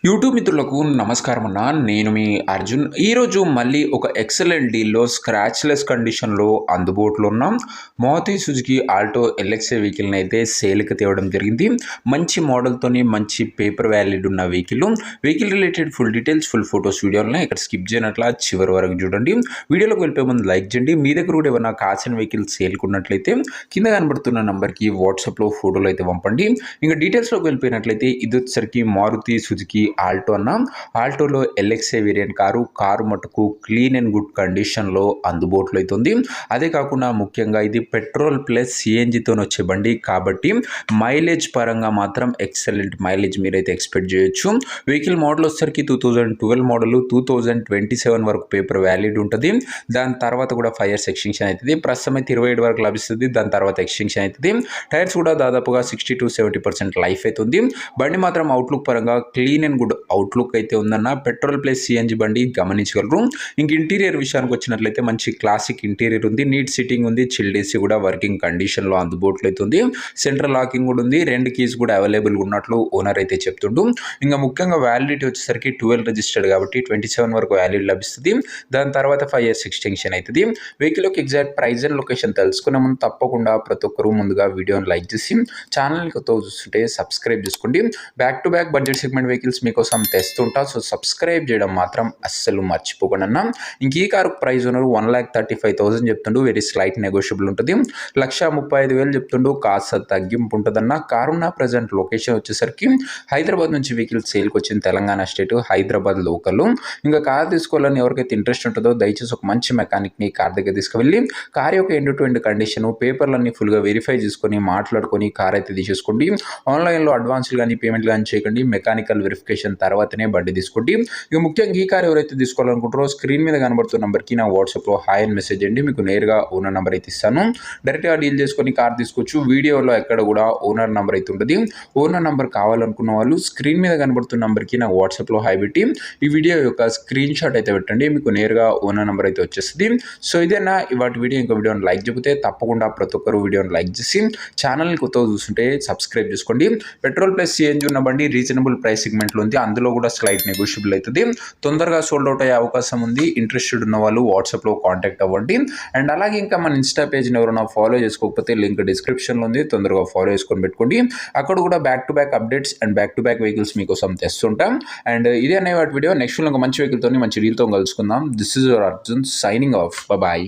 YouTube మిత్రులకు నమస్కారం అన్న. నేను మీ అర్జున్. ఈరోజు మళ్ళీ ఒక ఎక్సలెంట్ డీల్లో స్క్రాచ్లెస్ కండిషన్లో అందుబాటులో ఉన్న మారుతి సుజుకి ఆల్టో ఎల్ఎక్స్ఐ వెహికల్ని అయితే సేల్కి తేవడం జరిగింది. మంచి మోడల్తోని మంచి పేపర్ వ్యాలిడ్ ఉన్న vehicle related full details full photos వీడియోలను ఇక్కడ స్కిప్ చేయనట్లా చివరి వరకు చూడండి. వీడియోలోకి వెళ్ళిపోయే ముందు లైక్ చేయండి. మీ దగ్గర కూడా ఏమైనా కాసిన వెహికల్ సేల్కి ఉన్నట్లయితే కింద కనబడుతున్న నెంబర్కి వాట్సాప్లో ఫోటోలు అయితే పంపండి. ఇంకా డీటెయిల్స్లోకి వెళ్ళిపోయినట్లయితే ఇది వచ్చేసరికి మారుతి సుజుకి ఆల్టో అన్న. ఆల్టోలో ఎల్ఎక్స్ఐ వేరియంట్ కారు మటుకు క్లీన్ అండ్ గుడ్ కండిషన్లో అందుబాటులో అవుతుంది. అదే కాకుండా ముఖ్యంగా ఇది పెట్రోల్ ప్లస్ సిఎన్జితో వచ్చే బండి కాబట్టి మైలేజ్ పరంగా మాత్రం ఎక్సలెంట్ మైలేజ్ మీరైతే ఎక్స్పెక్ట్ చేయొచ్చు. వెహికల్ మోడల్ వచ్చేసరికి 2012 మోడల్ 2027 వరకు పేపర్ వ్యాలిడ్ ఉంటుంది. దాని తర్వాత కూడా 5 years ఎక్స్టెన్షన్ అవుతుంది. ప్రస్తుతం అయితే 27 వరకు లభిస్తుంది. దాని తర్వాత ఎక్స్టెన్షన్ అవుతుంది. టైర్స్ కూడా దాదాపుగా 60-70% లైఫ్ అవుతుంది. బండి మాత్రం అవుట్లుక్ పరంగా క్లీన్ అండ్ గుడ్ అవుట్లుక్ అయితే ఉందన్న. పెట్రోల్ ప్లస్ సిఎన్జి బండి గమనించగలరు. ఇంక ఇంటీరియర్ విషయానికి వచ్చినట్లయితే మంచి క్లాసిక్ ఇంటీరియర్ ఉంది. నీట్ సిట్టింగ్ ఉంది. చిల్డ్ ఏసీ కూడా వర్కింగ్ కండిషన్లో అందుబాటులో అవుతుంది. సెంట్రల్ లాకింగ్ కూడా ఉంది. 2 కీస్ కూడా అవైలబుల్గా ఉన్నట్లు ఓనర్ అయితే చెప్తుండు. ఇంకా ముఖ్యంగా వ్యాలిడిటీ వచ్చేసరికి 12 రిజిస్టర్డ్ కాబట్టి 27 వరకు వ్యాలిడ్ లభిస్తుంది. దాని తర్వాత 5 years ఎక్స్టెన్షన్ అవుతుంది. వెహికల్ యొక్క ఎగ్జాక్ట్ ప్రైస్ అండ్ లొకేషన్ తెలుసుకునే ముందు తప్పకుండా ప్రతి ఒక్కరు ముందుగా వీడియోని లైక్ చేసి ఛానల్ని కొత్త చూస్తుంటే సబ్స్క్రైబ్ చేసుకోండి. Back to back budget segment vehicles మీకోసం తెస్తుంటా. సో సబ్స్క్రైబ్ చేయడం మాత్రం అస్సలు మర్చిపోకండి అన్న. ఇంక ఈ కారు ప్రైస్ ఉన్నారు 1,35,000 చెప్తుండు. వెరీ స్లైట్ నెగోషియబుల్ ఉంటుంది. 1,35,000 చెప్తుండు. కాస్త తగ్గింపు ఉంటుందన్న. కారున్న ప్రజెంట్ లొకేషన్ వచ్చేసరికి హైదరాబాద్ నుంచి వెహికల్ సేల్కి వచ్చింది. Telangana state Hyderabad local. ఇంకా కార్ తీసుకోవాలని ఎవరికైతే ఇంట్రెస్ట్ ఉంటుందో దయచేసి ఒక మంచి మెకానిక్ని కార్ దగ్గర తీసుకువెళ్ళి కార్ యొక్క ఎండ్ టు ఎండ్ కండిషన్ పేపర్లన్నీ ఫుల్గా వెరిఫై చేసుకొని మాట్లాడుకొని కార్ అయితే తీసేసుకోండి. ఆన్లైన్లో అడ్వాన్స్లు కానీ పేమెంట్లు కానీ చేయకండి. మెకానికల్ వెరిఫికేషన్ తర్వాతనే బండి తీసుకోండి. ఇక ముఖ్యంగా ఈ కార్ ఎవరైతే తీసుకోవాలనుకుంటారో స్క్రీన్ మీద కనబడుతున్న నెంబర్కి నా వాట్సాప్లో హాయ్ అని మెసేజ్ చేయండి. మీకు నేరుగా ఓనర్ నెంబర్ అయితే ఇస్తాను. డైరెక్ట్గా డీల్ చేసుకొని కార్ తీసుకోవచ్చు. వీడియోలో ఎక్కడ కూడా ఓనర్ నెంబర్ అయితే ఉంటుంది. ఓనర్ నెంబర్ కావాలనుకున్న వాళ్ళు స్క్రీన్ మీద కనబడుతున్న నెంబర్కి నా వాట్సాప్లో హాయ్ పెట్టి ఈ వీడియో యొక్క స్క్రీన్ షాట్ అయితే పెట్టండి. మీకు నేరుగా ఓనర్ నెంబర్ అయితే వచ్చేస్తుంది. సో ఇదేనా ఇవాటి వీడియో. ఇంకో వీడియోని లైక్ చెబితే తప్పకుండా ప్రతి ఒక్కరు వీడియోని లైక్ చేసి ఛానల్ని కొత్తగా చూస్తుంటే సబ్స్క్రైబ్ చేసుకోండి. పెట్రోల్ ప్లస్ సిఎన్జి ఉన్న బండి రీజనబుల్ ప్రైస్ సెగ్మెంట్లో ఉంది. అందులో కూడా స్లైట్ నెగోషియబుల్ అవుతుంది. తొందరగా సోల్డ్ అవుట్ అయ్యే అవకాశం ఉంది. ఇంట్రెస్టెడ్ ఉన్న వాళ్ళు వాట్సాప్లో కాంటాక్ట్ అవ్వండి. అండ్ అలాగే ఇంకా మన ఇన్స్టా పేజ్ని ఎవరైనా ఫాలో చేసుకోకపోతే లింక్ డిస్క్రిప్షన్లో ఉంది. తొందరగా ఫాలో చేసుకొని పెట్టుకోండి. అక్కడ కూడా back to back updates and back to back vehicles మీకోసం తెస్తుంటాం. అండ్ ఇదే అనే వాటి వీడియో నెక్స్ట్ ఒక మంచి వెహికల్తో మంచి డీల్తో కలుసుకుందాం. This is your Arjun signing off. Bye.